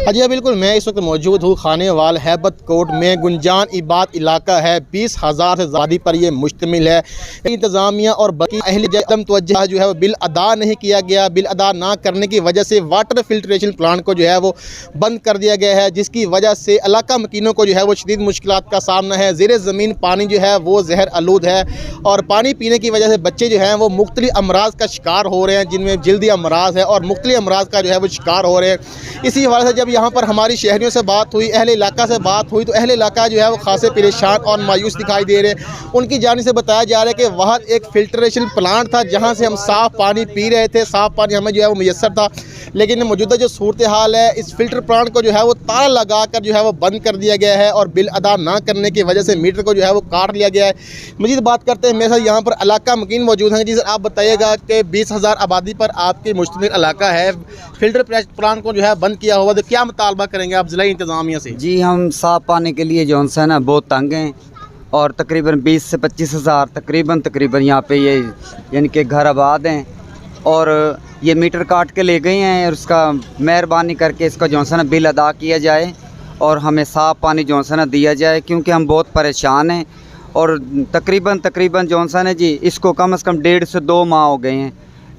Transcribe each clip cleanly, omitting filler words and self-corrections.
जी बिल्कुल, मैं इस वक्त मौजूद हूँ खानेवाल हैबत कोट में। गुंजान इबाद इलाका है, 20,000 से ज़्यादा पर यह मुश्तमिल है। इंतज़ामिया और बाकी अहल अदम तवज्जो जो है वो बिल अदा नहीं किया गया। बिल अदा ना करने की वजह से वाटर फिल्ट्रेशन प्लांट को जो है वो बंद कर दिया गया है, जिसकी वजह से इलाका मकीनों को जो है वो शदीद मुश्किलात का सामना है। ज़ेरे ज़मीन पानी जो है वो जहर आलूद है और पानी पीने की वजह से बच्चे जो हैं वो मुख्तलिफ अमराज का शिकार हो रहे हैं, जिनमें जल्दी अमराज है और मुख्तलिफ अमराज का जो है वो शिकार हो रहे हैं। इसी हवाले से जब यहाँ पर हमारी शहरियों से बात हुई, अहले इलाका से बात हुई, तो अहले इलाका जो है वो खासे परेशान और मायूस दिखाई दे रहे हैं। उनकी जानिब से बताया जा रहा है कि वहाँ एक फ़िल्ट्रेशन प्लांट था जहाँ से हम साफ़ पानी पी रहे थे, साफ़ पानी हमें जो है वो मुयस्सर था। लेकिन मौजूदा जो सूरत हाल है, इस फ़िल्टर प्लांट को जो है वो ताला लगा कर जो है वो बंद कर दिया गया है और बिल अदा ना करने की वजह से मीटर को जो है वो काट लिया गया है। मज़ीद बात करते हैं, मेरे साथ यहाँ पर इलाका मकीन मौजूद हैं। जी सर, आप बताइएगा कि 20,000 आबादी पर आपके मुश्तमिल इलाका है, फ़िल्टर प्लांट को जो है बंद किया हुआ, तो क्या मुतालबा करेंगे आप ज़िला इंतज़ामिया से? जी, हम साफ़ पानी के लिए जो है ना बहुत तंग हैं और तकरीबन 20 से 25,000 तकरीबन यहाँ पे ये यानी कि घर आबाद हैं और ये मीटर काट के ले गए हैं। और उसका मेहरबानी करके इसका जो है ना बिल अदा किया जाए और हमें साफ़ पानी जो है ना दिया जाए, क्योंकि हम बहुत परेशान हैं। और तकरीबन जो है ना जी, इसको कम से कम 1.5 से 2 माह हो गए हैं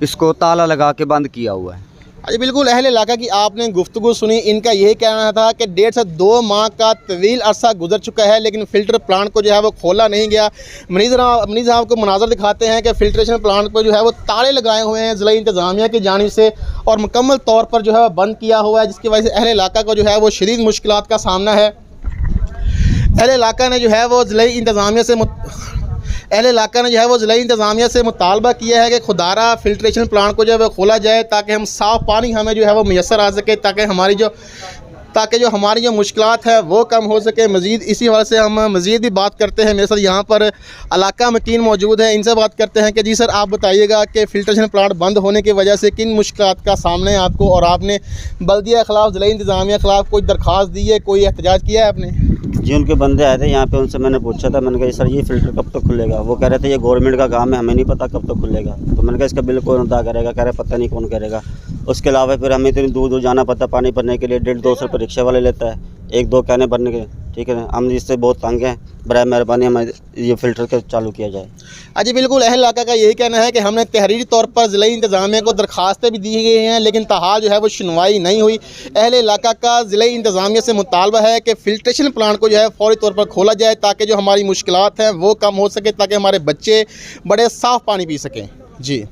इसको ताला लगा के बंद किया हुआ है। जी बिल्कुल, अहले इलाका की आपने गुफ्तगू सुनी। इनका यही कहना था कि 1.5 से 2 माह का तवील अरसा गुजर चुका है, लेकिन फ़िल्टर प्लांट को जो है वो खोला नहीं गया। मनीज़ साहब को मनाज़र दिखाते हैं कि फ़िल्ट्रेशन प्लांट को जो है वो ताले लगाए हुए हैं ज़िला इंतज़ामिया की जानिब से और मुकम्मल तौर पर जो है बंद किया हुआ है, जिसकी वजह से अहले इलाका को जो है वो शदीद मुश्किलात का सामना है। अहले इलाका ने जो है वो ज़िला इंतज़ामिया से मुतालबा किया है कि खुदारा फ़िल्ट्रेशन प्लांट को जो है वो खोला जाए, ताकि हम साफ़ पानी हमें जो है वो मुयस्सर आ सके, ताकि जो हमारी जो मुश्किलात है वो कम हो सके। मज़ीद इसी हवाले से हम मज़ीद भी बात करते हैं। मेरे साथ यहाँ पर इलाका मकीन मौजूद है, इनसे बात करते हैं कि जी सर, आप बताइएगा कि फ़िल्ट्रेशन प्लांट बंद होने की वजह से किन मुश्किलात का सामना है आपको, और आपने बल्दिया के ख़िलाफ़, ज़िला इंतज़ामिया के ख़िलाफ़ कोई दरख्वास्त दी है, कोई एहतजाज किया है आपने? जी, उनके बंदे आए थे यहाँ पे, उनसे मैंने पूछा था, मैंने कहा सर ये फ़िल्टर कब तक खुलेगा? वो कह रहे थे ये गवर्नमेंट का काम है, हमें नहीं पता कब तक खुलेगा। तो मैंने कहा इसका बिल कौन अदा करेगा? कह रहे पता नहीं कौन करेगा। उसके अलावा फिर हमें इतनी दूर जाना पड़ता पानी भरने के लिए, 150-200 रुपये रिक्शा वाले लेता है 1-2 कैने भरने के। ठीक है, हम इससे बहुत तंग हैं, बराए मेहरबानी हमें ये फ़िल्टर के चालू किया जाए। जी बिल्कुल, अहल इलाका का यही कहना है कि हमने तहरीरी तौर पर ज़िला इंतज़ामिया को दरख्वास्तें भी दी गई हैं, लेकिन ताहाल जो है वो सुनवाई नहीं हुई। अहल इलाका का ज़िला इंतज़ामिया से मुतालबा है कि फ़िल्ट्रेशन प्लांट को जो है फ़ौरी तौर पर खोला जाए, ताकि जो हमारी मुश्किलात हैं वो कम हो सके, ताकि हमारे बच्चे बड़े साफ़ पानी पी सकें। जी।